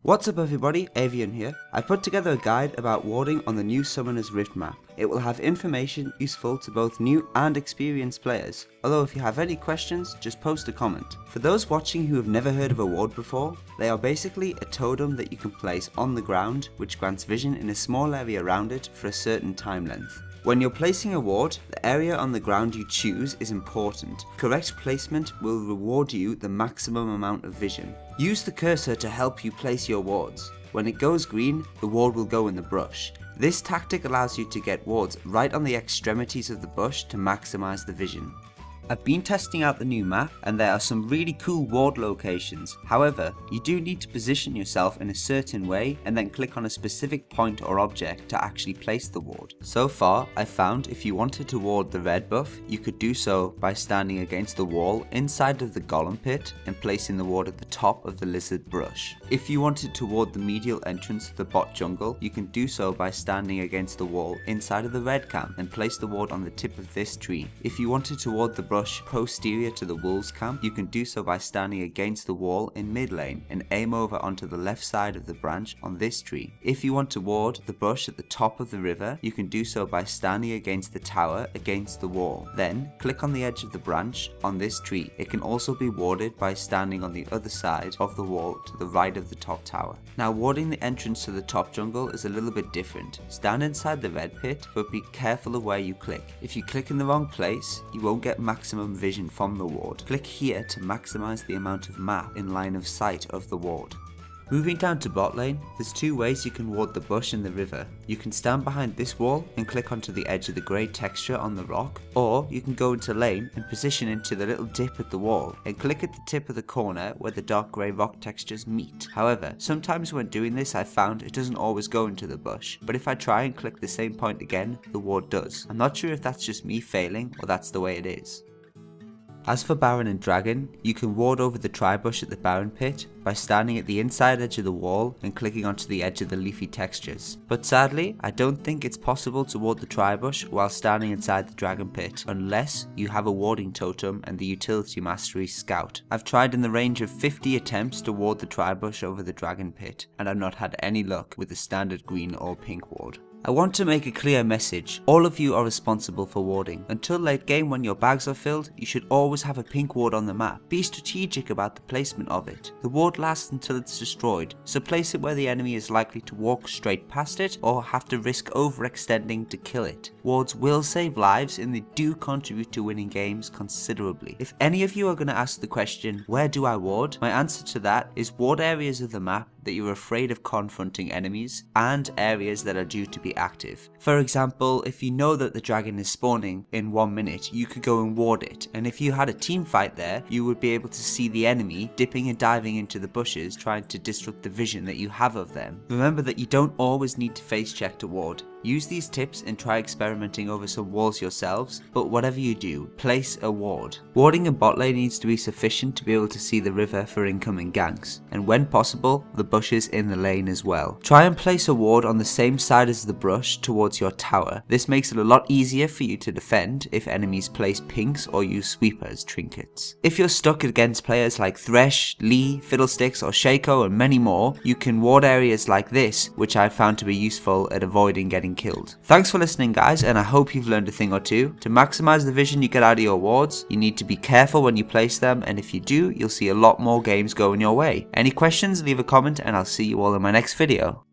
What's up everybody, Aveun here. I put together a guide about warding on the new Summoner's Rift map. It will have information useful to both new and experienced players, although if you have any questions, just post a comment. For those watching who have never heard of a ward before, they are basically a totem that you can place on the ground which grants vision in a small area around it for a certain time length. When you're placing a ward, the area on the ground you choose is important. Correct placement will reward you the maximum amount of vision. Use the cursor to help you place your wards. When it goes green, the ward will go in the brush. This tactic allows you to get wards right on the extremities of the bush to maximize the vision. I've been testing out the new map and there are some really cool ward locations. However, you do need to position yourself in a certain way and then click on a specific point or object to actually place the ward. So far, I found if you wanted to ward the red buff, you could do so by standing against the wall inside of the golem pit and placing the ward at the top of the lizard brush. If you wanted to ward the medial entrance to the bot jungle, you can do so by standing against the wall inside of the red camp and place the ward on the tip of this tree. If you wanted to ward the brush posterior to the wolves camp, you can do so by standing against the wall in mid lane and aim over onto the left side of the branch on this tree. If you want to ward the bush at the top of the river, you can do so by standing against the tower against the wall. Then click on the edge of the branch on this tree. It can also be warded by standing on the other side of the wall to the right of the top tower. Now warding the entrance to the top jungle is a little bit different. Stand inside the red pit, but be careful of where you click. If you click in the wrong place, you won't get maximum vision from the ward. Click here to maximize the amount of map in line of sight of the ward. Moving down to bot lane, there's two ways you can ward the bush and the river. You can stand behind this wall and click onto the edge of the grey texture on the rock, or you can go into lane and position into the little dip at the wall and click at the tip of the corner where the dark grey rock textures meet. However, sometimes when doing this I found it doesn't always go into the bush, but if I try and click the same point again, the ward does. I'm not sure if that's just me failing or that's the way it is. As for Baron and Dragon, you can ward over the Tribush at the Baron pit by standing at the inside edge of the wall and clicking onto the edge of the leafy textures. But sadly, I don't think it's possible to ward the Tribush while standing inside the Dragon pit, unless you have a warding totem and the utility mastery Scout. I've tried in the range of 50 attempts to ward the Tribush over the Dragon pit, and I've not had any luck with the standard green or pink ward. I want to make a clear message. All of you are responsible for warding. Until late game when your bags are filled, you should always have a pink ward on the map. Be strategic about the placement of it. The ward lasts until it's destroyed, so place it where the enemy is likely to walk straight past it or have to risk overextending to kill it. Wards will save lives and they do contribute to winning games considerably. If any of you are going to ask the question, where do I ward? My answer to that is ward areas of the map that you're afraid of confronting enemies and areas that are due to be active. For example, if you know that the dragon is spawning in 1 minute, you could go and ward it, and if you had a team fight there, you would be able to see the enemy dipping and diving into the bushes trying to disrupt the vision that you have of them. Remember that you don't always need to face check to ward. Use these tips and try experimenting over some walls yourselves, but whatever you do, place a ward. Warding in bot lane needs to be sufficient to be able to see the river for incoming ganks, and when possible, the bushes in the lane as well. Try and place a ward on the same side as the brush towards your tower. This makes it a lot easier for you to defend if enemies place pinks or use sweepers trinkets. If you're stuck against players like Thresh, Lee, Fiddlesticks or Shaco and many more, you can ward areas like this, which I found to be useful at avoiding getting killed. Thanks for listening guys, and I hope you've learned a thing or two. To maximize the vision you get out of your wards, you need to be careful when you place them, and if you do, you'll see a lot more games going your way. Any questions, leave a comment and I'll see you all in my next video.